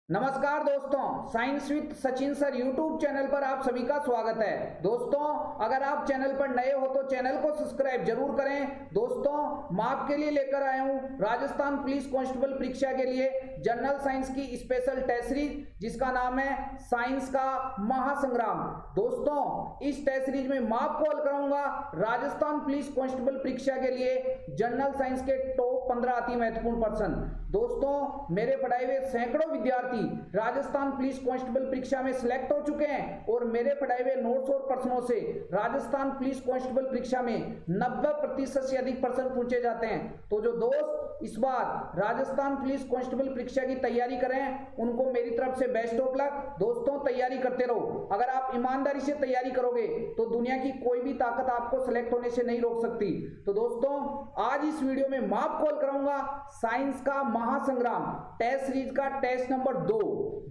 नमस्कार दोस्तों, science with Sachin sir YouTube channel पर आप सभी का स्वागत है। दोस्तों, अगर आप चैनल पर नए हो तो चैनल को सब्सक्राइब जरूर करें। दोस्तों, मैं आपके लिए लेकर आया हूं राजस्थान पुलिस कांस्टेबल परीक्षा के लिए जनरल साइंस की स्पेशल टेस्ट सीरीज, जिसका नाम है साइंस का महासंग्राम। दोस्तों, इस टेस्ट सीरीज में मैं आपको हल कराऊंगा राजस्थान पुलिस कांस्टेबल परीक्षा के लिए जनरल साइंस के टॉप 15 अति महत्वपूर्ण प्रश्न। दोस्तों, मेरे पढ़ाए हुए सैकड़ों विद्यार्थी राजस्थान पुलिस कांस्टेबल परीक्षा में सिलेक्ट हो चुके हैं और मेरे पढ़ाए हुए नोट्स और प्रश्नों से राजस्थान पुलिस कांस्टेबल परीक्षा में 90% से अधिक प्रश्न पूछे जाते हैं। तो जो दोस्त इस बार राजस्थान पुलिस कांस्टेबल परीक्षा की तैयारी करें, उनको मेरी तरफ से बेस्ट ऑफ लक। दोस्तों, तैयारी करते रहो। अगर आप ईमानदारी से तैयारी करोगे तो दुनिया की कोई भी ताकत आपको सिलेक्ट होने से नहीं रोक सकती। तो दोस्तों, आज इस वीडियो में मैं आपको हल कराऊंगा साइंस का महासंग्राम टेस्ट सीरीज का टेस्ट नंबर 2।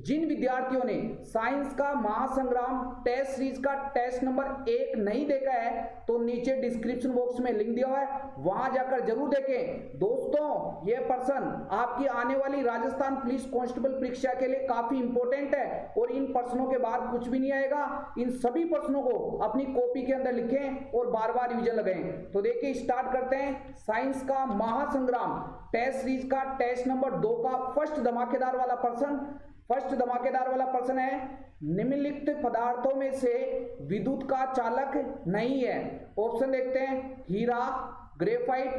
जिन विद्यार्थियों ने साइंस का महासंग्राम टेस्ट सीरीज का टेस्ट नंबर 1 नहीं देखा है तो नीचे डिस्क्रिप्शन बॉक्स में लिंक दिया हुआ है, वहां जाकर जरूर देखें। दोस्तों, यह प्रश्न आपकी आने वाली राजस्थान पुलिस कांस्टेबल परीक्षा के लिए काफी इंपॉर्टेंट है और इन प्रश्नों के बाद कुछ भी नहीं आएगा। इन सभी प्रश्नों को अपनी कॉपी के अंदर लिखें और बार बार रिवीजन लगाएं। तो देखिए, स्टार्ट करते हैं साइंस का महासंग्राम टेस्ट सीरीज का टेस्ट नंबर 2 का फर्स्ट धमाकेदार वाला प्रश्न। फर्स्ट धमाकेदार वाला प्रश्न है, निम्नलिखित पदार्थों में से विद्युत का चालक नहीं है। ऑप्शन देखते हैं, हीरा, ग्रेफाइट,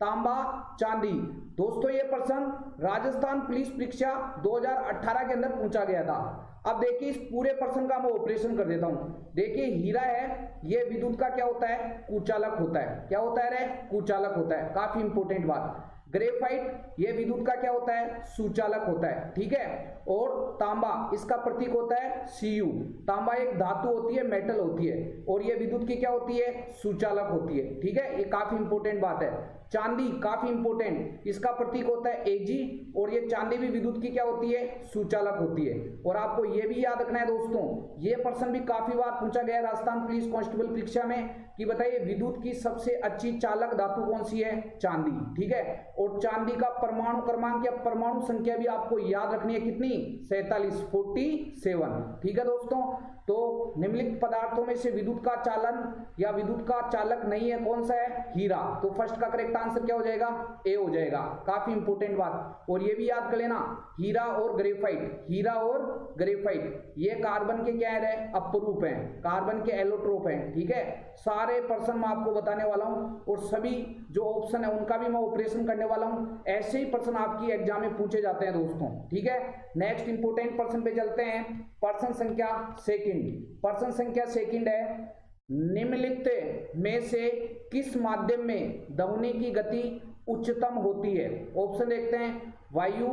तांबा, चांदी। दोस्तों, ये प्रश्न राजस्थान पुलिस परीक्षा 2018 के अंदर पूछा गया था। अब देखिए, इस पूरे प्रश्न का मैं ऑपरेशन कर देता हूं। देखिए, हीरा है, ये विद्युत का क्या होता है? कुचालक होता है। क्या होता है रे? कुचालक होता है। काफी इंपॉर्टेंट बात। ग्रेफाइट, ये विद्युत का क्या होता है? सुचालक होता है। ठीक है। और तांबा, इसका प्रतीक होता है Cu। तांबा एक धातु होती है, मेटल होती है, और ये विद्युत की क्या होती है? सुचालक होती है। ठीक है, ये काफी इंपॉर्टेंट बात है। चांदी, काफी इंपॉर्टेंट, इसका प्रतीक होता है Ag, और ये चांदी भी विद्युत की क्या होती है? सुचालक होती है। और आपको ये भी याद रखना है दोस्तों, ये प्रश्न भी काफी बार पूछा गया है राजस्थान पुलिस कांस्टेबल परीक्षा में कि बताइए विद्युत की सबसे अच्छी चालक धातु कौन सी है? चांदी। ठीक है। और चांदी का परमाणु क्रमांक या परमाणु संख्या भी आपको याद रखनी है, कितनी? 47। ठीक है दोस्तों, तो निम्नलिखित पदार्थों में से विद्युत का चालन या विद्युत का चालक नहीं है, कौन सा है? हीरा। तो फर्स्ट का करेक्ट आंसर क्या हो जाएगा? ए हो जाएगा। काफी इंपॉर्टेंट बात। और ये भी याद कर लेना, हीरा और ग्रेफाइट, हीरा और ग्रेफाइट ये कार्बन के क्या है? अपरूप हैं, कार्बन के एलोट्रोप हैं। ठीक है। सारे प्रश्न मैं आपको बताने वाला हूं और सभी जो ऑप्शन है उनका भी मैं ऑपरेशन करने वाला हूं। ऐसे ही प्रश्न आपकी एग्जाम में पूछे जाते हैं दोस्तों। ठीक है। नेक्स्ट इंपोर्टेंट प्रश्न पे चलते हैं। प्रश्न संख्या सेकंड। प्रश्न संख्या सेकंड है, निम्नलिखित में से किस माध्यम में ध्वनि की गति उच्चतम होती है? ऑप्शन देखते हैं, वायु,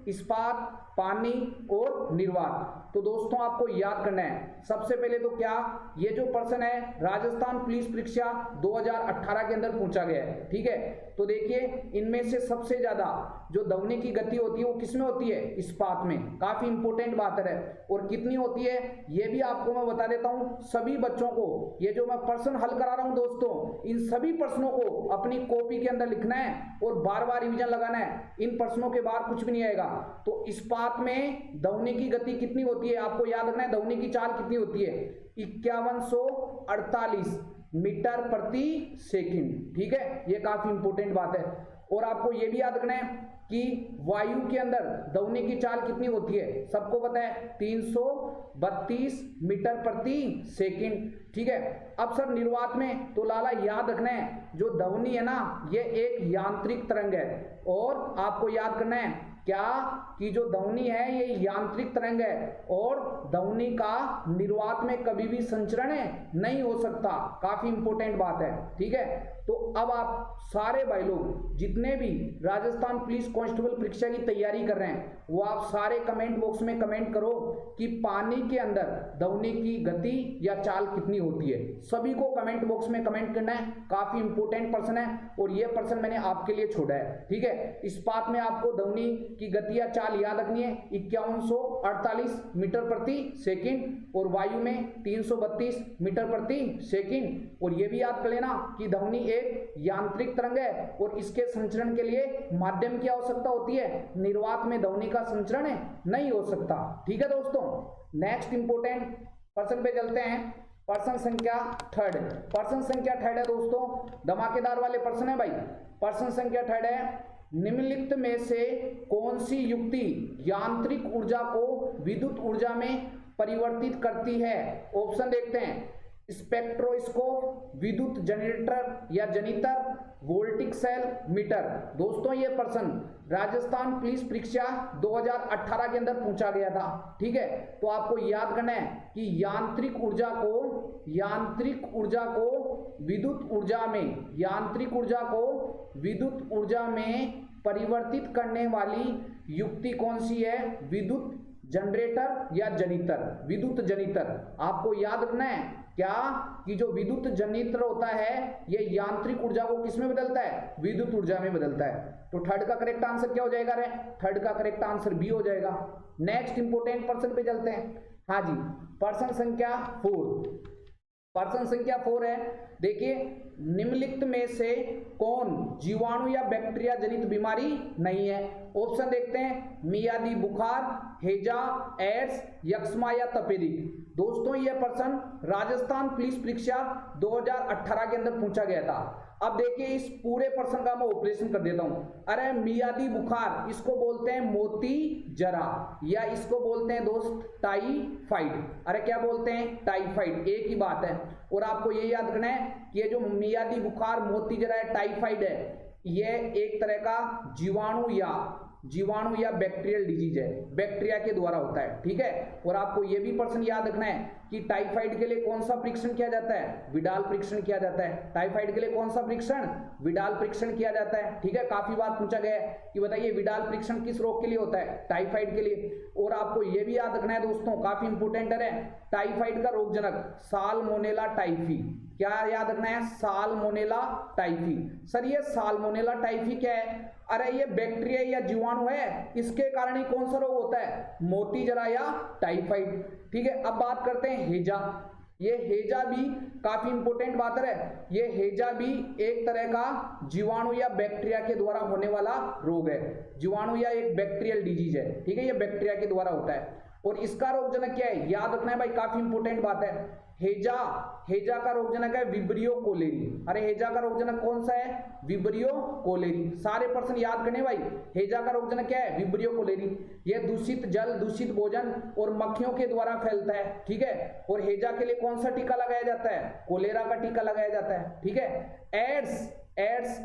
इस्पात, पानी और निर्वात। तो दोस्तों, आपको याद करना है सबसे पहले तो क्या, ये जो प्रश्न है राजस्थान पुलिस परीक्षा 2018 के अंदर पूछा गया है। ठीक है। तो देखिए, इनमें से सबसे ज्यादा जो ध्वनि की गति होती है वो किसमें होती है? इस्पात में। काफी इंपॉर्टेंट बात है। और कितनी होती है ये भी आपको मैं बता देता हूं। सभी बच्चों को ये जो मैं प्रश्न हल करा रहा हूं दोस्तों, इन सभी प्रश्नों को अपनी कॉपी के अंदर लिखना है और बार बार रिवीजन लगाना है। इन प्रश्नों के बाद कुछ भी नहीं आएगा। तो इस्पात में ध्वनि की गति कितनी होती है? आपको याद रखना है, ध्वनि की चाल कितनी होती है? 5148 मीटर प्रति सेकंड। ठीक है, ये काफी इंपॉर्टेंट बात है। और आपको ये भी याद रखना है कि वायु के अंदर ध्वनि की चाल कितनी होती है? सबको पता है, 332 मीटर प्रति सेकंड। ठीक है। अब सर निर्वात में, तो लाला याद रखना है, जो ध्वनि है ना, ये एक यांत्रिक तरंग है। और आपको याद करना है क्या, कि जो ध्वनि है ये यांत्रिक तरंग है और ध्वनि का निर्वात में कभी भी संचरण नहीं हो सकता। काफी इंपॉर्टेंट बात है। ठीक है। तो अब आप सारे भाई लोग जितने भी राजस्थान पुलिस कांस्टेबल परीक्षा की तैयारी कर रहे हैं, वो आप सारे कमेंट बॉक्स में कमेंट करो कि पानी के अंदर ध्वनि की गति या चाल कितनी होती है। सभी को कमेंट बॉक्स में कमेंट करना है। काफी इंपॉर्टेंट प्रश्न है और ये प्रश्न मैंने आपके लिए छोड़ा है। ठीक है। इस्पात में आपको ध्वनि की गति या चाल याद रखनी है, 5148 मीटर प्रति सेकंड, और वायु में 332 मीटर प्रति सेकंड। और ये भी याद कर लेना कि ध्वनि एक यांत्रिक तरंग है और इसके संचरण के लिए माध्यम की आवश्यकता होती है, निर्वात में ध्वनि का संचरण नहीं हो सकता। ठीक है दोस्तों, नेक्स्ट इंपोर्टेंट प्रश्न पे चलते हैं। प्रश्न संख्या थर्ड, प्रश्न संख्या थर्ड है दोस्तों, धमाकेदार वाले प्रश्न है भाई। प्रश्न संख्या थर्ड है, निम्नलिखित में से कौन सी युक्ति यांत्रिक ऊर्जा को विद्युत ऊर्जा में परिवर्तित करती है? ऑप्शन देखते हैं, स्पेक्ट्रोस्कोप, विद्युत जनरेटर या जनितर, वोल्टिक सेल, मीटर। दोस्तों ये प्रश्न राजस्थान पुलिस परीक्षा 2018 के अंदर पूछा गया था। ठीक है, तो आपको याद करना है कि यांत्रिक ऊर्जा को विद्युत ऊर्जा में, यांत्रिक ऊर्जा को विद्युत ऊर्जा में परिवर्तित करने वाली युक्ति कौन सी है? विद्युत जनरेटर या जनितर, विद्युत जनितर। आपको याद रखना है क्या कि जो विद्युत जनित्र होता है ये यांत्रिक ऊर्जा को किस में बदलता है? विद्युत ऊर्जा में बदलता है। तो थर्ड का करेक्ट आंसर क्या हो जाएगा रे? थर्ड का करेक्ट आंसर बी हो जाएगा। नेक्स्ट इंपोर्टेंट प्रश्न पे चलते हैं। हाँ जी, प्रश्न संख्या 4, प्रश्न संख्या 4 है, देखिए, निम्नलिखित में से कौन जीवाणु या बैक्टीरिया जनित बीमारी नहीं है? ऑप्शन देखते हैं, मियादी बुखार, हैजा, एड्स, यक्ष्मा या तपेदिक। दोस्तों यह प्रश्न राजस्थान पुलिस परीक्षा 2018 के अंदर पूछा गया था। अब देखिए इस पूरे प्रश्न का मैं ऑपरेशन कर देता हूं। अरे मियादी बुखार, इसको बोलते हैं मोती जरा, या इसको बोलते हैं दोस्त टाइफाइड। अरे क्या बोलते हैं? टाइफाइड, एक ही बात है। और आपको ये याद रखना है कि ये जो मियादी बुखार, मोती जरा है, टाइफाइड है, ये एक तरह का जीवाणु या बैक्टीरियल डिजीज है, बैक्टीरिया के द्वारा होता है। ठीक है, और आपको यह भी प्रश्न याद रखना है कि टाइफाइड के लिए कौन सा परीक्षण किया जाता है? विडाल परीक्षण किया जाता है। टाइफाइड के लिए कौन सा परीक्षण? विडाल परीक्षण किया जाता है। ठीक है, काफी बार पूछा गया है कि बताइए विडाल परीक्षण किस रोग के लिए होता है? टाइफाइड के लिए। और आपको यह भी याद रखना है दोस्तों, काफी इंपोर्टेंट है, टाइफाइड का रोगजनक साल्मोनेला टाइफी। क्या याद रखना है? Salmonella typhi. सर ये साल्मोनेला टाइफी क्या है? अरे ये बैक्टीरिया या जीवाणु है, इसके कारण ही कौन सा रोग होता है? मोती जरा या टाइफाइड। ठीक है, अब बात करते हैं हैजा। ये हैजा भी काफी इंपोर्टेंट बात है। ये हैजा भी एक तरह का जीवाणु या बैक्टीरिया के द्वारा होने वाला रोग है, जीवाणु या एक बैक्टीरियल डिजीज है। ठीक है, ये बैक्टीरिया के द्वारा होता है। और इसका रोगजनक क्या है? याद रखना है भाई, काफी इंपोर्टेंट बात है। हैजा का रोगजनक है विब्रियो कोलेरी। अरे हैजा का रोगजनक कौन सा है? Vibrio cholerae. सारे प्रश्न याद करने भाई। हैजा का रोगजनक क्या है? Vibrio cholerae. यह दूषित जल, दूषित भोजन और मक्खियों के द्वारा फैलता है। ठीक है, और हैजा के लिए कौन सा टीका लगाया जाता है? कोलेरा का टीका लगाया जाता है। ठीक है, एड्स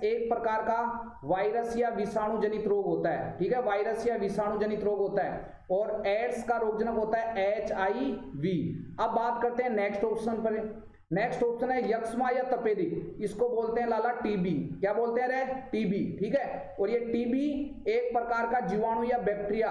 एक प्रकार का वायरस या विषाणु जनित रोग होता है। ठीक है, वायरस या विषाणु जनित रोग होता है, और एड्स का रोगजनक होता है HIV। अब बात करते हैं नेक्स्ट ऑप्शन पर। नेक्स्ट ऑप्शन है यक्ष्मा या तपेदिक, इसको बोलते हैं लाला टीबी। क्या बोलते हैं रे? टीबी। ठीक है, और ये टीबी एक प्रकार का जीवाणु या बैक्टीरिया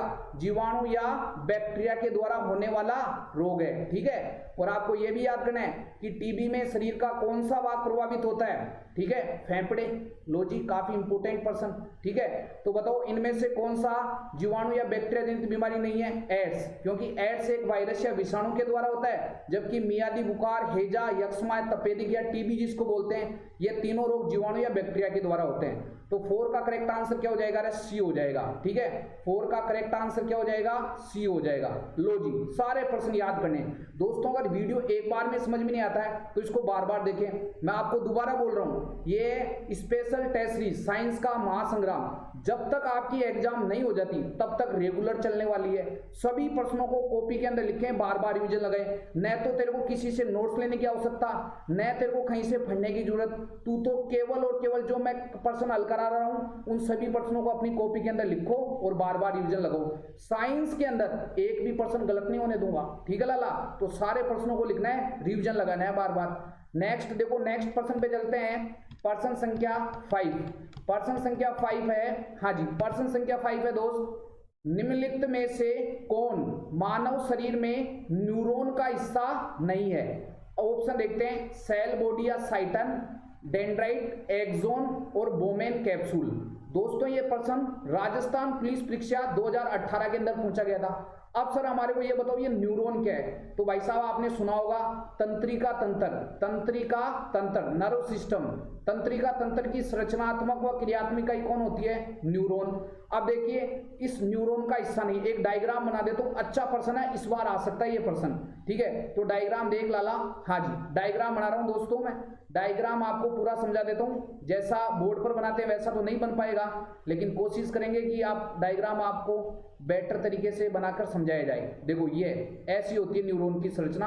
के द्वारा होने वाला रोग है। ठीक है, और आपको ये भी याद करना है कि टीबी में शरीर का कौन सा भाग प्रभावित होता है? ठीक है, फेफड़े। लो जी, काफी इंपोर्टेंट प्रश्न। ठीक है, तो बताओ इनमें से कौन सा जीवाणु या बैक्टीरिया जनित बीमारी नहीं है? एड्स, क्योंकि एड्स एक वायरस या विषाणु के द्वारा होता है, जबकि मियादी बुखार, हैजा, यक्ष्मा, तपेदिक या टीबी जिसको बोलते हैं, ये तीनों रोग जीवाणु या बैक्टीरिया के द्वारा होते हैं। तो 4 का करेक्ट आंसर क्या हो जाएगा? सी हो जाएगा। ठीक है, 4 का करेक्ट आंसर क्या हो जाएगा? सी हो जाएगा। लो जी, सारे प्रश्न याद करने दोस्तों। अगर वीडियो एक बार में समझ में नहीं आता है तो इसको बार बार देखें। मैं आपको दोबारा बोल रहा हूं, ये स्पेशल टेस्ट सीरीज साइंस का महासंग्राम जब तक आपकी एग्जाम नहीं हो जाती तब तक रेगुलर चलने वाली है। सभी प्रश्नों को कॉपी के अंदर लिखें, बार बार रिवीजन लगाएं। न तो तेरे को किसी से नोट्स लेने की आवश्यकता, न तेरे को कहीं से पढ़ने की जरूरत। तू तो केवल और केवल जो मैं प्रश्न हल करा रहा हूं उन सभी प्रश्नों को अपनी कॉपी के अंदर लिखो और बार बार रिवीजन लगाओ। साइंस के अंदर एक भी प्रश्न गलत नहीं होने दूंगा। ठीक है लाला, तो सारे प्रश्नों को लिखना है, रिवीजन लगाना है बार बार। नेक्स्ट देखो, नेक्स्ट प्रश्न पे चलते हैं। प्रश्न संख्या 5, प्रश्न संख्या 5 है। हाँ जी, प्रश्न संख्या 5 है दोस्त, निम्नलिखित में से कौन मानव शरीर में न्यूरॉन का हिस्सा नहीं है? ऑप्शन देखते हैं, सेल बॉडी या साइटन, डेंड्राइट, एक्सोन और बोमेन कैप्सूल। दोस्तों ये प्रश्न राजस्थान पुलिस परीक्षा 2018 के अंदर पूछा गया था। अब सर हमारे को ये बताओ ये न्यूरॉन क्या है? तो भाई साहब आपने सुना होगा तंत्रिका तंत्र, तंत्रिका तंत्र नर्व सिस्टम, तंत्रिका तंत्र की संरचनात्मक व क्रियात्मक इकाई कौन होती है? न्यूरॉन। अब देखिए इस न्यूरॉन का हिस्सा नहीं, एक डायग्राम बना दे तो अच्छा पर्सन है, इस बार आ सकता है ये पर्सन, ठीक है। तो डायग्राम देख लाला, हाँ जी डायग्राम बना रहा हूं दोस्तों मैं, डायग्राम आपको पूरा समझा देता हूं, जैसा बोर्ड पर बनाते हैं वैसा तो नहीं बन पाएगा, लेकिन कोशिश करेंगे कि आप डायग्राम आपको बेटर तरीके से बनाकर समझाया जाए। देखो ये ऐसी होती है न्यूरॉन की संरचना,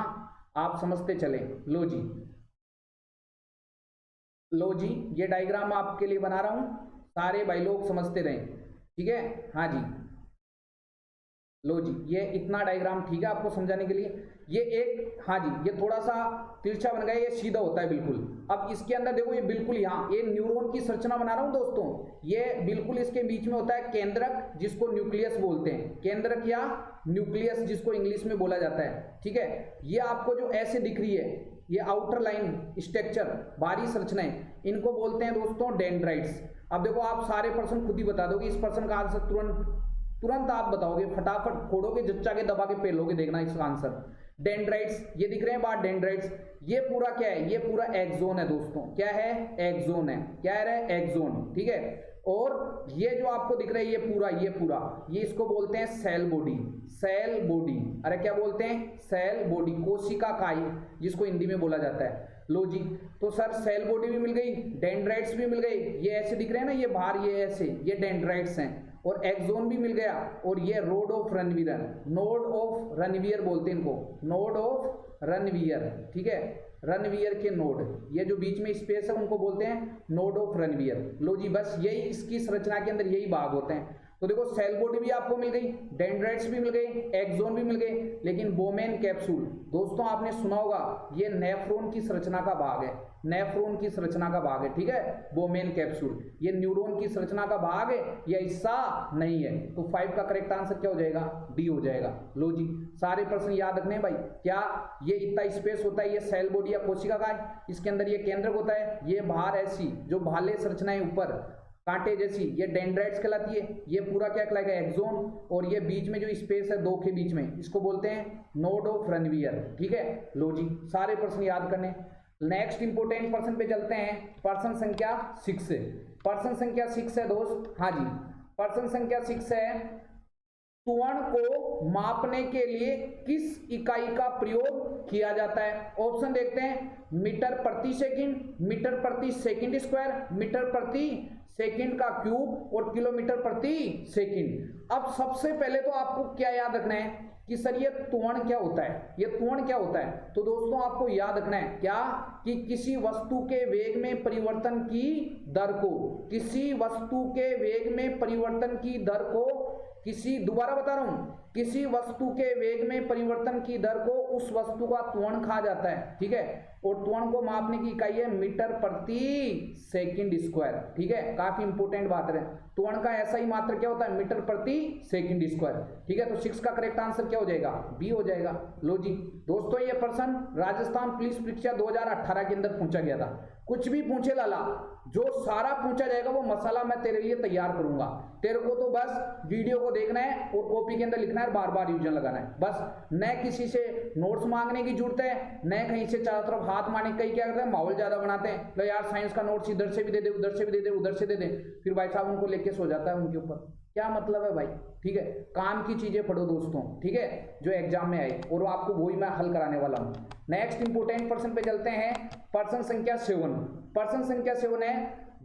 आप समझते चले। लो जी ये डायग्राम आपके लिए बना रहा हूं, सारे भाई लोग समझते रहें, ठीक है। हाँ जी लो जी ये इतना डायग्राम ठीक है आपको समझाने के लिए। ये एक, हाँ जी ये थोड़ा सा तिरछा बन गया, ये सीधा होता है बिल्कुल। अब इसके अंदर देखो ये बिल्कुल यहाँ ये न्यूरॉन की संरचना बना रहा हूं दोस्तों, ये बिल्कुल इसके बीच में होता है केंद्रक जिसको न्यूक्लियस बोलते हैं, केंद्रक या न्यूक्लियस जिसको इंग्लिश में बोला जाता है, ठीक है। ये आपको जो ऐसे दिख रही है ये आउटर लाइन स्ट्रक्चर बाहरी संरचनाएं, इनको बोलते हैं दोस्तों डेंड्राइट्स। अब देखो आप सारे पर्सन खुद ही बता दोगे, इस पर्सन का आंसर तुरंत आप बताओगे, फटाफट खोड़ोगे, जच्चा के दबा के पेलोगे, देखना इसका आंसर। डेंड्राइट्स ये दिख रहे हैं बाहर डेंड्राइट्स, ये पूरा क्या है? ये पूरा एक्सोन है दोस्तों, क्या है? एक्सोन है, क्या है? एक्सोन, ठीक है। और ये जो आपको दिख रहा है ये पूरा ये इसको बोलते हैं सेल बॉडी, सेल बॉडी, अरे क्या बोलते हैं? सेल बॉडी, कोशिका काय जिसको हिंदी में बोला जाता है। लो जी तो सर सेल बॉडी भी मिल गई, डेंड्राइट्स भी मिल गई, ये ऐसे दिख रहे हैं ना ये बाहर, ये ऐसे, ये डेंड्राइट्स हैं, और एक्सोन भी मिल गया, और ये रोड ऑफ रनवियर, नोड ऑफ रनवियर बोलते हैं इनको, नोड ऑफ रनवियर, ठीक है। रनवियर के नोड, ये जो बीच में स्पेस है उनको बोलते हैं नोड ऑफ रनवियर। लो जी बस यही इसकी संरचना के अंदर यही भाग होते हैं। तो देखो सेल बॉडी भी आपको मिल गई, डेंड्राइट्स भी मिल गई, एक्सोन भी मिल गई, लेकिन बोमेन कैप्सूल दोस्तों आपने सुना होगा ये नेफ्रॉन की संरचना का भाग है, नेफ्रॉन की संरचना का भाग है, ठीक है। बोमेन कैप्सूल ये न्यूरॉन की संरचना का भाग है, यह हिस्सा नहीं है। तो 5 का करेक्ट आंसर क्या हो जाएगा? डी हो जाएगा। लो जी सारे प्रश्न याद रखने भाई, क्या ये इतना स्पेस होता है, ये सेल बॉडी या कोशिका का है, इसके अंदर ये केंद्रक होता है, ये बाहर ऐसी जो भाले संरचनाएं ऊपर कांटे जैसी ये डेंड्राइट्स कहलाती है, ये पूरा क्या कहलाएगा? एक्सोन, और ये बीच में जो स्पेस है दो के बीच में इसको बोलते हैं नोड ऑफ रनवियर, ठीक है। लो जी सारे प्रश्न याद करने। नेक्स्ट इंपोर्टेंट पर्सन पे चलते हैं, पर्सन संख्या 6, पर्सन संख्या 6 है दोस्त, हाँ जी पर्सन संख्या 6 है, त्वरण को मापने के लिए किस इकाई का प्रयोग किया जाता है? ऑप्शन देखते हैं, मीटर प्रति सेकंड, मीटर प्रति सेकंड स्क्वायर, मीटर प्रति सेकंड का क्यूब, और किलोमीटर प्रति सेकंड। अब सबसे पहले तो आपको क्या याद रखना है कि सर ये त्वरण क्या होता है, ये त्वरण क्या होता है? तो दोस्तों आपको याद रखना है क्या कि किसी वस्तु के वेग में परिवर्तन की दर को, किसी वस्तु के वेग में परिवर्तन की दर को, दोबारा बता रहा हूं, किसी वस्तु के वेग में परिवर्तन की दर को उस वस्तु का त्वरण कहा जाता है, ठीक है। और त्वरण को मापने की इकाई है मीटर प्रति सेकंड स्क्वायर, ठीक है। काफी इंपोर्टेंट बात है, त्वरण का ऐसा ही मात्र क्या होता है? मीटर प्रति सेकंड स्क्वायर, ठीक है। तो 6 का करेक्ट आंसर क्या हो जाएगा? बी हो जाएगा। लो जी दोस्तों ये प्रश्न राजस्थान पुलिस परीक्षा 2018 के अंदर पूछा गया था। कुछ भी पूछे लाला, जो सारा पूछा जाएगा वो मसाला मैं तेरे लिए तैयार करूंगा, तेरे को तो बस वीडियो को देखना है और कॉपी के अंदर लिखना है, बार बार रिवीजन लगाना है बस। न किसी से नोट्स मांगने की जरूरत है, न कहीं से चारों तरफ हाथ मारने। कई क्या करते हैं माहौल ज्यादा बनाते हैं, लो यार साइंस का नोट्स इधर से भी दे दे, उधर से भी दे दे, उधर से दे दे, फिर भाई साहब उनको लेके सो जाता है उनके ऊपर। क्या मतलब है भाई, ठीक है। काम की चीजें पढ़ो दोस्तों, ठीक है, जो एग्जाम में आए, और आपको वही मैं हल कराने वाला हूं। नेक्स्ट इंपोर्टेंट पर्सन पे चलते हैं, पर्सन संख्या 7। पर्सन संख्या 7 है,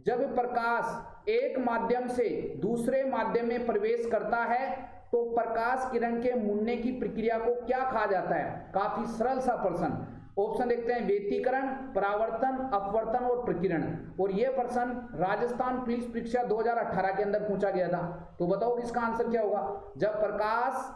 जब प्रकाश एक माध्यम से दूसरे माध्यम में प्रवेश करता है तो प्रकाश किरण के मुड़ने की प्रक्रिया को क्या कहा जाता है? काफी सरल सा प्रश्न। ऑप्शन देखते हैं, व्यतिकरण, परावर्तन, अपवर्तन और प्रकीर्ण। और यह प्रश्न राजस्थान पुलिस परीक्षा 2018 के अंदर पूछा गया था। तो बताओ इसका आंसर क्या होगा? जब प्रकाश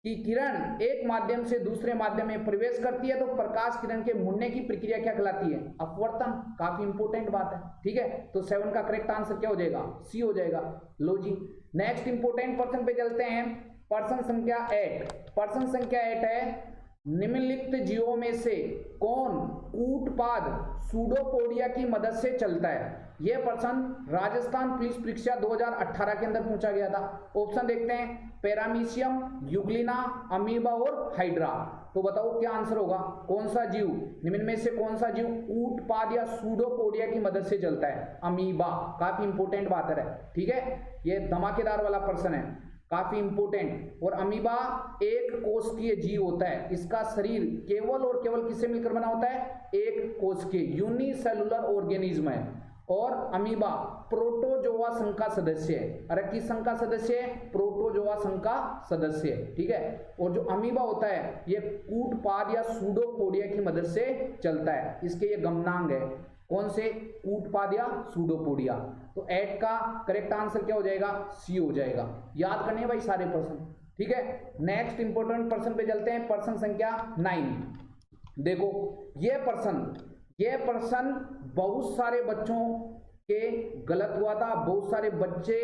की किरण एक माध्यम से दूसरे माध्यम में प्रवेश करती है तो प्रकाश किरण के मुड़ने की प्रक्रिया क्या कहलाती है? अपवर्तन। काफी इंपोर्टेंट बात है, ठीक है। तो 7 का करेक्ट आंसर क्या हो जाएगा? सी हो जाएगा। लो जी नेक्स्ट इंपोर्टेंट पर्सन पे चलते हैं, पर्सन संख्या 8। पर्सन संख्या 8 है, निम्नलिखित जीवों में से कौन कूटपाद सूडोपोडिया की मदद से चलता है? यह प्रश्न राजस्थान पुलिस परीक्षा 2018 के अंदर पूछा गया था। ऑप्शन देखते हैं, पैरामीशियम, यूग्लिना, अमीबा और हाइड्रा। तो बताओ क्या आंसर होगा, कौन सा जीव निम्न में से कौन सा जीव कूटपाद या सूडोपोडिया की मदद से चलता है? अमीबा। काफी इंपोर्टेंट बात है, ठीक है, ये धमाकेदार वाला प्रश्न है, काफी इंपोर्टेंट। और अमीबा एक कोशिकीय जीव होता है, इसका शरीर केवल और केवल किससे मिलकर बना होता है? एक कोशिकीय यूनिसेलुलर ऑर्गेनिज्म है। और अमीबा प्रोटोजोआ संघ का सदस्य है। अरे किस संघ का सदस्य है? प्रोटोजोआ संघ का सदस्य है, ठीक है। और जो अमीबा होता है ये कूटपाद या सूडोपोडिया की मदद से चलता है, इसके ये गमनांग है, कौन से? कूटपाद या सूडोपोडिया। तो 8 का करेक्ट आंसर क्या हो जाएगा? सी हो जाएगा। याद करने भाई सारे प्रश्न, ठीक है। नेक्स्ट इंपोर्टेंट प्रश्न पे चलते हैं, प्रश्न संख्या 9। देखो ये प्रश्न बहुत सारे बच्चों के गलत हुआ था, बहुत सारे बच्चे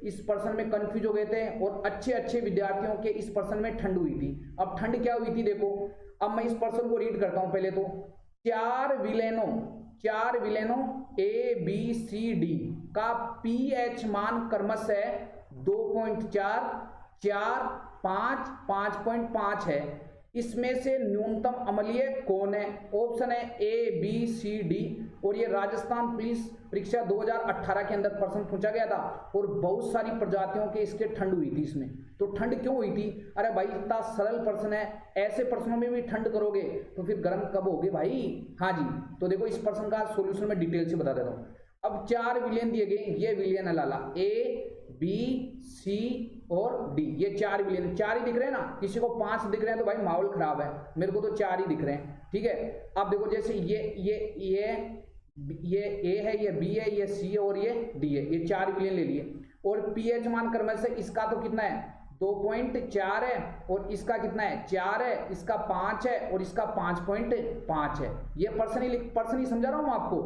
इस प्रश्न में कंफ्यूज हो गए थे और अच्छे विद्यार्थियों के इस प्रश्न में ठंड हुई थी। अब ठंड क्या हुई थी देखो, अब मैं इस प्रश्न को रीड करता हूं। पहले तो चार विलेनों ए बी सी डी का पीएच मान क्रमशः 2.4, 4, 5, 5.5 है। इसमें से न्यूनतम अम्लीय कौन है? ऑप्शन है ए बी सी डी। और ये राजस्थान पुलिस परीक्षा 2018 के अंदर प्रश्न पूछा गया था और बहुत सारी प्रजातियों के इसके ठंड हुई थी इसमें। तो ठंड क्यों हुई थी? अरे भाई इतना सरल प्रश्न है, ऐसे प्रश्नों में भी ठंड करोगे तो फिर गर्म कब होगे भाई? हाँ जी, तो देखो इस प्रश्न का सोल्यूशन में डिटेल से बता देता हूँ। अब 4 विलियन दिए गए, ये विलियन है लाला, ए बी सी और डी, ये 4 विलियन, 4 ही दिख रहे हैं ना, किसी को 5 दिख रहे हैं तो भाई माहौल खराब है, मेरे को तो 4 ही दिख रहे हैं, ठीक है। अब देखो जैसे ये ए है, ये बी है, ये सी है और ये डी है, ये 4 विलियन ले लिए। और पीएच मान क्रमशः इसका तो कितना है? 2.4 है और इसका कितना है? 4 है, इसका 5 है और इसका 5.5 है। ये पर्सन ही समझा रहा हूं आपको।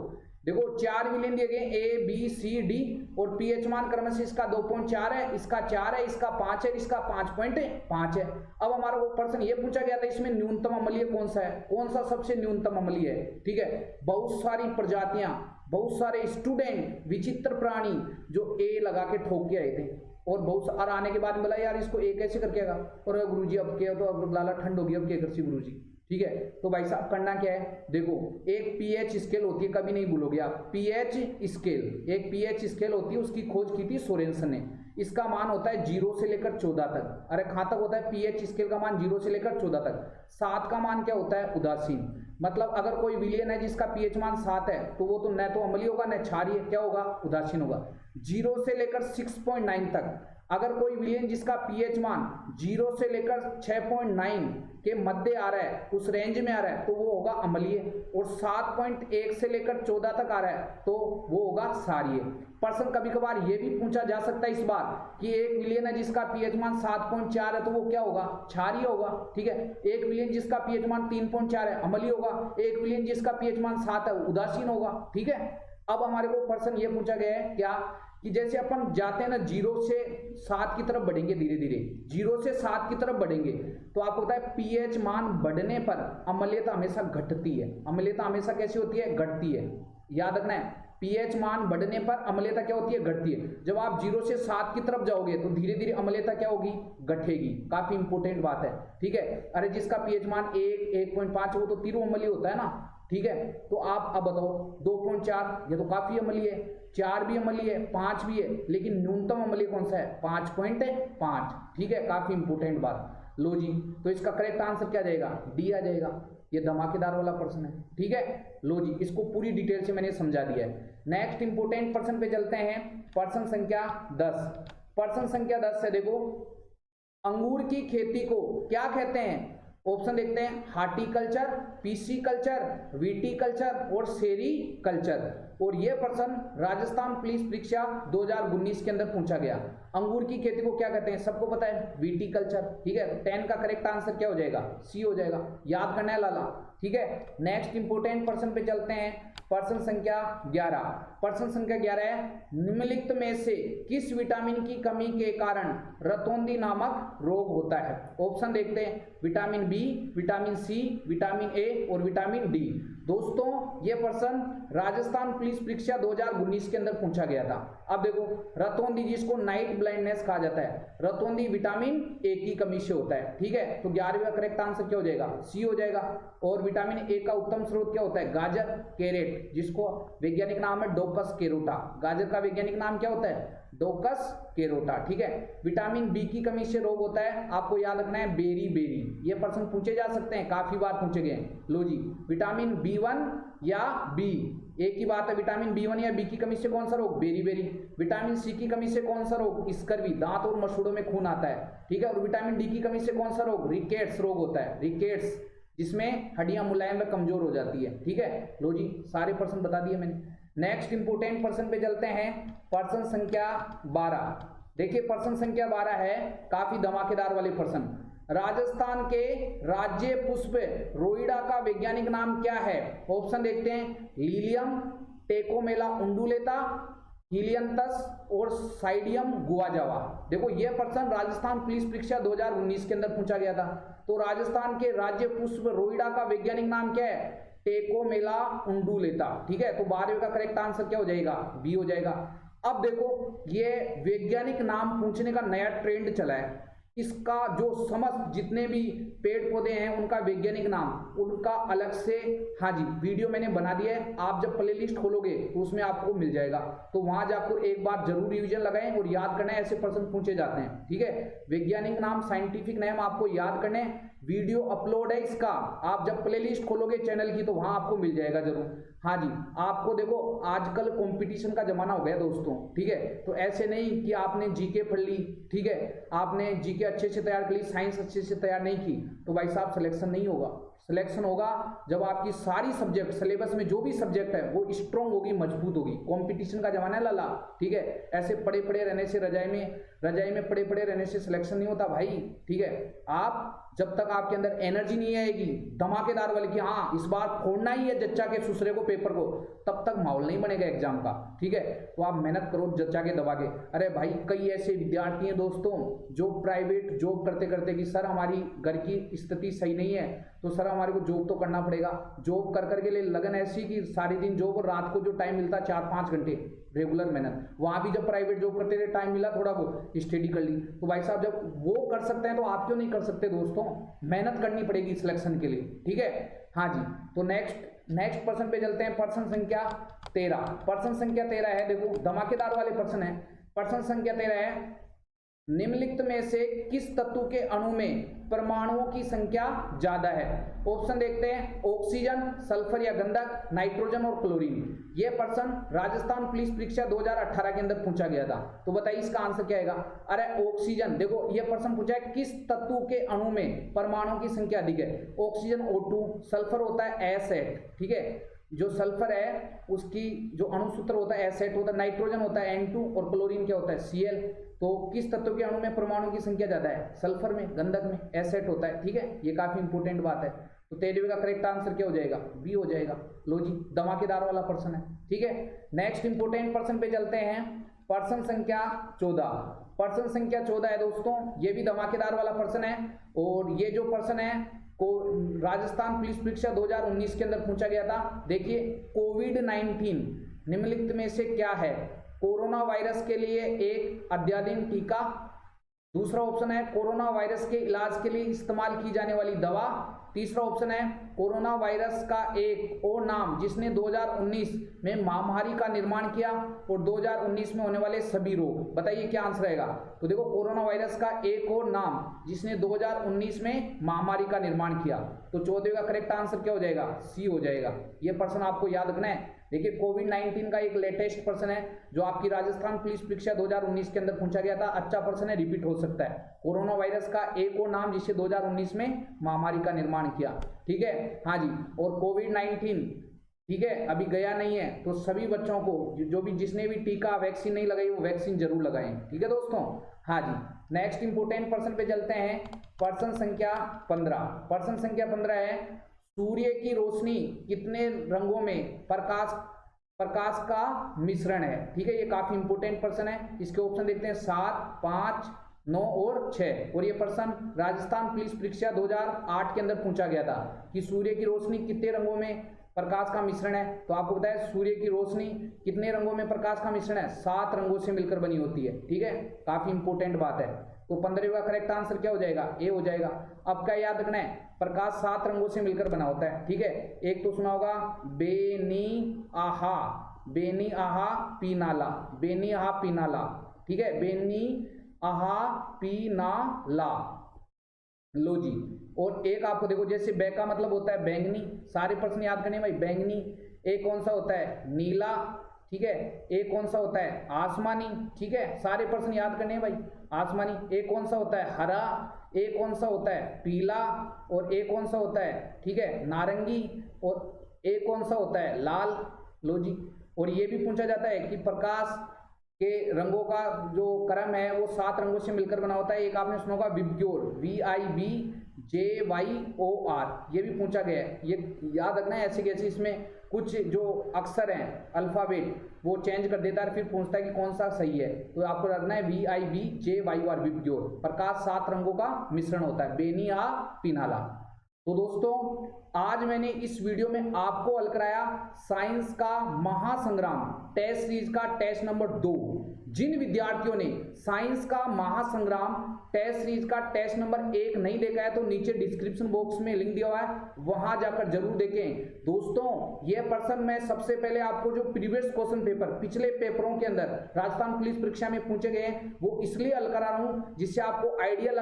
देखो 4 विलियन दिए गए, ए बी सी डी, और पीएच मान क्रमशः इसका 2.4 है, इसका 4 है, इसका 5 है, इसका 5.5 है। अब हमारा वो प्रश्न ये पूछा गया था इसमें न्यूनतम अम्लीय कौन सा है, कौन सा सबसे न्यूनतम अम्लीय है, ठीक है। बहुत सारी प्रजातियां, बहुत सारे स्टूडेंट, विचित्र प्राणी जो ए लगा के ठोक के आए थे और बहुत आने के बाद बोला यार इसको ए कैसे करके आएगा, और गुरुजी अब क्या, तो अब लाला ठंड होगी, अब क्या कर सी गुरुजी, ठीक है। तो भाई साहब करना क्या है, देखो एक पीएच स्केल होती है, कभी नहीं भूलोगे आप, पीएच स्केल, एक पीएच स्केल होती है, उसकी खोज की थी सोरेनसन ने। इसका मान होता है 0 से लेकर 14 तक। अरे कहाँ तक होता है पीएच स्केल का मान? 0 से लेकर 14 तक। 7 का मान क्या होता है? उदासीन। मतलब अगर कोई विलियन है जिसका पीएच मान 7 है तो वो तो न तो अम्लीय होगा न क्षारीय, क्या होगा? उदासीन होगा। 0 से लेकर 6.9 तक अगर कोई विलियन जिसका पीएच मान 0 से लेकर 6.9 के मध्य आ रहा है, उस रेंज में आ रहा है, तो वो होगा अम्लीय। और 7.1 से लेकर 14 तक आ रहा है तो वो होगा क्षारीय। प्रश्न कभी कभार ये भी पूछा जा सकता है इस बार कि एक विलियन है जिसका पीएच मान 7.4 है तो वो क्या होगा? क्षारीय होगा, ठीक है। एक विलियन जिसका पीएच मान 3.4 है अम्लीय होगा, एक विलियन जिसका पीएच मान 7 है उदासीन होगा, ठीक है। अब हमारे को प्रश्न ये पूछा गया है क्या कि जैसे अपन जाते हैं ना 0 से 7 की तरफ बढ़ेंगे, धीरे धीरे 0 से 7 की तरफ बढ़ेंगे तो आपको पता है पीएच मान बढ़ने पर अम्लीयता हमेशा घटती है। अम्लीयता हमेशा कैसी होती है? घटती है। याद रखना है, पीएच मान बढ़ने पर अम्लीयता क्या होती है? घटती है। जब आप 0 से 7 की तरफ जाओगे तो धीरे धीरे अम्लीयता क्या होगी? घटेगी। काफी इंपोर्टेंट बात है, ठीक है। अरे जिसका पीएच मान 1, 1.5 वो तो तीनों अम्लीय होता है ना, ठीक है। तो आप अब बताओ 2.4 ये तो काफी अम्लीय है, 4 भी अम्लीय है, 5 भी है, लेकिन न्यूनतम अम्लीय कौन सा है? 5.5, ठीक है। काफी इंपोर्टेंट बात। लो जी, तो इसका करेक्ट आंसर क्या जाएगा? डी आ जाएगा। ये धमाकेदार वाला प्रश्न है, ठीक है। लो जी, इसको पूरी डिटेल से मैंने समझा दिया है। नेक्स्ट इंपोर्टेंट प्रश्न पे चलते हैं, प्रश्न संख्या 10। प्रश्न संख्या 10 है, देखो अंगूर की खेती को क्या कहते हैं? ऑप्शन देखते हैं, हार्टिकल्चर, पीसीकल्चर, विटीकल्चर और सेरीकल्चर। और यह प्रश्न राजस्थान पुलिस परीक्षा 2019 के अंदर पूछा गया। अंगूर की खेती को क्या कहते हैं? सबको पता है, विटीकल्चर, ठीक है। 10 का करेक्ट आंसर क्या हो जाएगा? सी हो जाएगा। याद करना है लाला, ठीक है। नेक्स्ट इंपोर्टेंट प्रश्न पे चलते हैं, प्रश्न संख्या 11। प्रश्न संख्या 11 है, निम्नलिखित में से किस विटामिन की कमी के कारण रतौंधी नामक रोग होता है? ऑप्शन देखते हैं, vitamin B, vitamin C, vitamin A और विटामिन डी। दोस्तों ये प्रश्न राजस्थान पुलिस परीक्षा 2019 के अंदर पूछा गया था। अब देखो, रतौंधी जिसको नाइट ब्लाइंडनेस कहा जाता है, रतौंधी विटामिन ए की कमी से होता है। ठीक है, तो 11वीं का करेक्ट आंसर क्या हो जाएगा? सी हो जाएगा। और विटामिन ए का उत्तम स्रोत क्या होता है? गाजर, कैरेट, जिसको वैज्ञानिक नाम है डोकस कैरोटा। गाजर का वैज्ञानिक नाम क्या होता है? डोकस कैरोटा। ठीक है, विटामिन बी की कमी से रोग होता है, आपको याद रखना है बेरी बेरी। ये प्रश्न पूछे जा सकते हैं, काफी बार पूछे गए। लो जी, विटामिन B1 या बी, एक ही बात है, विटामिन B1 या बी की कमी से कौन सा रोग? Berry berry. विटामिन सी की कमी से कौन सा रोग? स्कर्वी, दांत और मसूड़ों में खून आता है। ठीक है, और विटामिन डी की कमी से कौन सा रोग? रिकेट्स रोग होता है, रिकेट्स, जिसमें हड्डियां मुलायम व कमजोर हो जाती है। ठीक है, लो जी, सारे प्रश्न बता दिए मैंने। नेक्स्ट इंपोर्टेंट प्रश्न पे चलते हैं, प्रश्न संख्या 12। देखिए प्रश्न संख्या 12 है, काफी धमाकेदार वाले प्रश्न। राजस्थान के राज्य पुष्प रोइडा का वैज्ञानिक नाम क्या है? ऑप्शन देखते हैं, लीलियम, टेकोमेला उंडुलेता, हीलियंथस और साइडियम गुआजावा। देखो ये प्रश्न राजस्थान पुलिस परीक्षा 2019 के अंदर पूछा गया था। तो राजस्थान के राज्य पुष्प रोइडा का वैज्ञानिक नाम क्या है? टेकोमेला उंडुलेता। ठीक है, तो 12वीं का करेक्ट आंसर क्या हो जाएगा? बी हो जाएगा। अब देखो, ये वैज्ञानिक नाम पूछने का नया ट्रेंड चला है। इसका जो समस्त जितने भी पेड़ पौधे हैं उनका वैज्ञानिक नाम, उनका अलग से, हाँ जी, वीडियो मैंने बना दिया है। आप जब प्लेलिस्ट खोलोगे तो उसमें आपको मिल जाएगा, तो वहां जाकर एक बार जरूर रिवीजन लगाएं और याद करना है, ऐसे प्रश्न पूछे जाते हैं। ठीक है, वैज्ञानिक नाम, साइंटिफिक नेम आपको याद करने, वीडियो अपलोड है इसका, आप जब प्लेलिस्ट खोलोगे चैनल की तो वहां आपको मिल जाएगा जरूर। हाँ जी, आपको देखो आजकल कंपटीशन का जमाना हो गया दोस्तों। ठीक है, तो ऐसे नहीं कि आपने जीके पढ़ ली, ठीक है, आपने जीके अच्छे से तैयार कर ली, साइंस अच्छे से तैयार नहीं की, तो भाई साहब सिलेक्शन नहीं होगा। सिलेक्शन होगा जब आपकी सारी सब्जेक्ट, सिलेबस में जो भी सब्जेक्ट है वो स्ट्रांग होगी, मजबूत होगी। कंपटीशन का जमाना है लाला। ठीक है, ऐसे पड़े पड़े रहने से, रजाई में पड़े पड़े रहने से सिलेक्शन नहीं होता भाई। ठीक है, आप जब तक आपके अंदर एनर्जी नहीं आएगी धमाकेदार वाली कि हाँ इस बार फोड़ना ही है जच्चा के सुसरे को, पेपर को, तब तक माहौल नहीं बनेगा एग्जाम का। ठीक है, तो आप मेहनत करो जच्चा के दबा के। अरे भाई, कई ऐसे विद्यार्थी हैं दोस्तों जो प्राइवेट जॉब करते करते कि सर हमारी घर की स्थिति सही नहीं है, तो सर हमारे को जॉब तो करना पड़ेगा। जॉब कर करके लिए लगन ऐसी कि सारे दिन जॉब और रात को जो टाइम मिलता 4-5 घंटे रेगुलर मेहनत, वहां भी जब प्राइवेट जॉब करते थे टाइम मिला थोड़ा बहुत स्टडी कर ली। तो भाई साहब जब वो कर सकते हैं तो आप क्यों नहीं कर सकते दोस्तों? मेहनत करनी पड़ेगी सिलेक्शन के लिए। ठीक है, हाँ जी, तो नेक्स्ट प्रश्न पे चलते हैं, प्रश्न संख्या 13। प्रश्न संख्या 13 है, देखो धमाकेदार वाले प्रश्न है। प्रश्न संख्या 13 है, निम्नलिखित में से किस तत्व के अणु में परमाणुओं की संख्या ज्यादा है? ऑप्शन देखते हैं, ऑक्सीजन, सल्फर या गंधक, नाइट्रोजन और क्लोरीन। यह प्रश्न राजस्थान पुलिस परीक्षा 2018 के अंदर पूछा गया था। तो बताइए इसका आंसर क्या आएगा? अरे ऑक्सीजन। देखो यह प्रश्न पूछा है किस तत्व के अणु में परमाणुओं की संख्या अधिक है? ऑक्सीजन O2, सल्फर होता है S8, ठीक है, जो सल्फर है उसकी जो अणुसूत्र होता है S8 होता है, नाइट्रोजन होता है N2 और क्लोरीन क्या होता है Cl। तो किस तत्व के अणु में परमाणु की संख्या ज्यादा है? सल्फर में, गंधक में S8 होता है। ठीक है, ये काफी इंपोर्टेंट बात है। तो 13वीं का करेक्ट आंसर क्या हो जाएगा? बी हो जाएगा। लो जी, धमाकेदार वाला प्रश्न है। ठीक है, नेक्स्ट इंपोर्टेंट प्रश्न पे चलते हैं, प्रश्न संख्या 14। प्रश्न संख्या 14 है दोस्तों, ये भी धमाकेदार वाला प्रश्न है। और ये जो प्रश्न है को राजस्थान पुलिस परीक्षा 2019 के अंदर पूछा गया था। देखिए, कोविड-19 निम्नलिखित में से क्या है? कोरोना वायरस के लिए एक अद्यतन टीका, दूसरा ऑप्शन है कोरोना वायरस के इलाज के लिए इस्तेमाल की जाने वाली दवा, तीसरा ऑप्शन है कोरोना वायरस का एक और नाम जिसने 2019 में महामारी का निर्माण किया, और 2019 में होने वाले सभी रोग। बताइए क्या आंसर रहेगा? तो देखो, कोरोना वायरस का एक और नाम जिसने 2019 में महामारी का निर्माण किया। तो 14वीं का करेक्ट आंसर क्या हो जाएगा? सी हो जाएगा। यह प्रश्न आपको याद रखना है। देखिए, कोविड-19 का एक लेटेस्ट प्रश्न है जो आपकी राजस्थान पुलिस परीक्षा 2019 के अंदर पूछा गया था। अच्छा प्रश्न है, रिपीट हो सकता है। कोरोना वायरस का एक और नाम जिससे 2019 में महामारी का निर्माण किया। ठीक है, हाँ जी, और कोविड-19 ठीक है अभी गया नहीं है, तो सभी बच्चों को जो भी जिसने भी टीका वैक्सीन नहीं लगाई वो वैक्सीन जरूर लगाएं। ठीक है दोस्तों, हाँ जी, नेक्स्ट इंपोर्टेंट प्रश्न पे चलते हैं, प्रश्न संख्या 15। प्रश्न संख्या 15 है, सूर्य की रोशनी कितने रंगों में प्रकाश का मिश्रण है। ठीक है, ये काफी इंपोर्टेंट प्रश्न है। इसके ऑप्शन देखते हैं 7, 5, 9 और 6। और ये प्रश्न राजस्थान पुलिस परीक्षा 2008 के अंदर पूछा गया था कि सूर्य की रोशनी कितने रंगों में प्रकाश का मिश्रण है। तो आपको बताया सूर्य की रोशनी कितने रंगों में प्रकाश का मिश्रण है, 7 रंगों से मिलकर बनी होती है। ठीक है, काफी इंपोर्टेंट बात है। तो 15वीं का करेक्ट आंसर क्या हो जाएगा, ए हो जाएगा। अब क्या याद रखना है, प्रकाश 7 रंगों से मिलकर बना होता है। ठीक है, एक तो सुना होगा बेनी आहा, बेनी आहा पीनाला, बेनी आहा पीनाला। ठीक है, बेनी आहा पीनाला, लो जी। और एक आपको देखो, जैसे बै का मतलब होता है बैंगनी, सारे प्रश्न याद करने भाई, बैंगनी। एक कौन सा होता है, नीला। ठीक है, एक कौन सा होता है, आसमानी। ठीक है, सारे प्रश्न याद करने हैं भाई, आसमानी। एक कौन सा होता है, हरा। एक कौन सा होता है, पीला। और एक कौन सा होता है, ठीक है, नारंगी। और एक कौन सा होता है, लाल। लो जी। और ये भी पूछा जाता है कि प्रकाश के रंगों का जो क्रम है वो 7 रंगों से मिलकर बना होता है। एक आपने सुना होगा विबग्योर, VIBJYOR, ये भी पूछा गया है। ये याद रखना है, ऐसे कैसे इसमें कुछ जो अक्षर हैं अल्फाबेट वो चेंज कर देता है, फिर पूछता है कि कौन सा सही है। तो आपको रखना है VIBJYOR, विबग्योर। प्रकाश 7 रंगों का मिश्रण होता है, बेनिया पीनाला। तो दोस्तों आज मैंने इस वीडियो में आपको हल कराया साइंस का महासंग्राम टेस्ट सीरीज का टेस्ट नंबर 2। जिन विद्यार्थियों ने साइंस का महासंग्राम टेस्ट सीरीज का टेस्ट नंबर 1 नहीं देखा है तो नीचे डिस्क्रिप्शन बॉक्स में लिंक दिया हुआ है, वहां जाकर जरूर देखें। दोस्तों यह प्रश्न मैं सबसे पहले आपको जो प्रीवियस क्वेश्चन पेपर पिछले पेपरों के अंदर राजस्थान पुलिस परीक्षा में पूछे गए वो इसलिए हल करा रहा हूं जिससे आपको आइडिया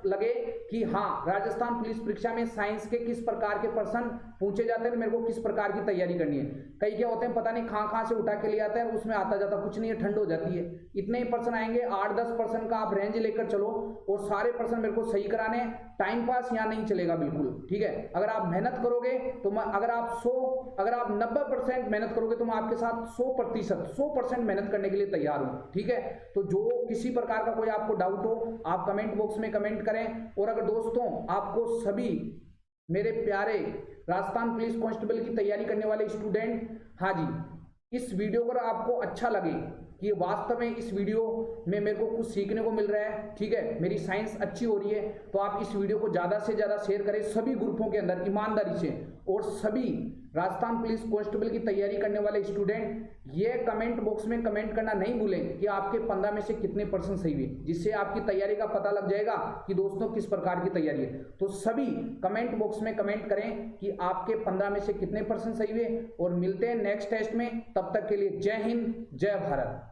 लगे कि हाँ राजस्थान पुलिस परीक्षा में साइंस के किस प्रकार के प्रश्न पूछे जाते हैं, मेरे को किस प्रकार की तैयारी करनी है। कई क्या होते हैं पता नहीं कहां से उठा के ले आते हैं, उसमें आता जाता कुछ नहीं है, ठंड हो जाती है। इतने ही प्रश्न आएंगे, 8-10 प्रश्न का आप रेंज लेकर चलो और सारे प्रश्न मेरे को सही कराने। टाइम पास यहाँ नहीं चलेगा बिल्कुल। ठीक है, अगर आप मेहनत करोगे तो मैं अगर आप 90% मेहनत करोगे तो मैं आपके साथ 100% मेहनत करने के लिए तैयार हूं। ठीक है, तो जो किसी प्रकार का कोई आपको डाउट हो आप कमेंट बॉक्स में कमेंट करें। और अगर दोस्तों आपको सभी मेरे प्यारे राजस्थान पुलिस कांस्टेबल की तैयारी करने वाले स्टूडेंट, हाँ जी, इस वीडियो को आपको अच्छा लगे कि वास्तव में इस वीडियो में मेरे को कुछ सीखने को मिल रहा है, ठीक है, मेरी साइंस अच्छी हो रही है, तो आप इस वीडियो को ज़्यादा से ज़्यादा शेयर करें सभी ग्रुपों के अंदर ईमानदारी से। और सभी राजस्थान पुलिस कांस्टेबल की तैयारी करने वाले स्टूडेंट ये कमेंट बॉक्स में कमेंट करना नहीं भूलें कि आपके 15 में से कितने % सही हुए, जिससे आपकी तैयारी का पता लग जाएगा कि दोस्तों किस प्रकार की तैयारी है। तो सभी कमेंट बॉक्स में कमेंट करें कि आपके 15 में से कितने % सही हुए। और मिलते हैं नेक्स्ट टेस्ट में, तब तक के लिए जय हिंद, जय भारत।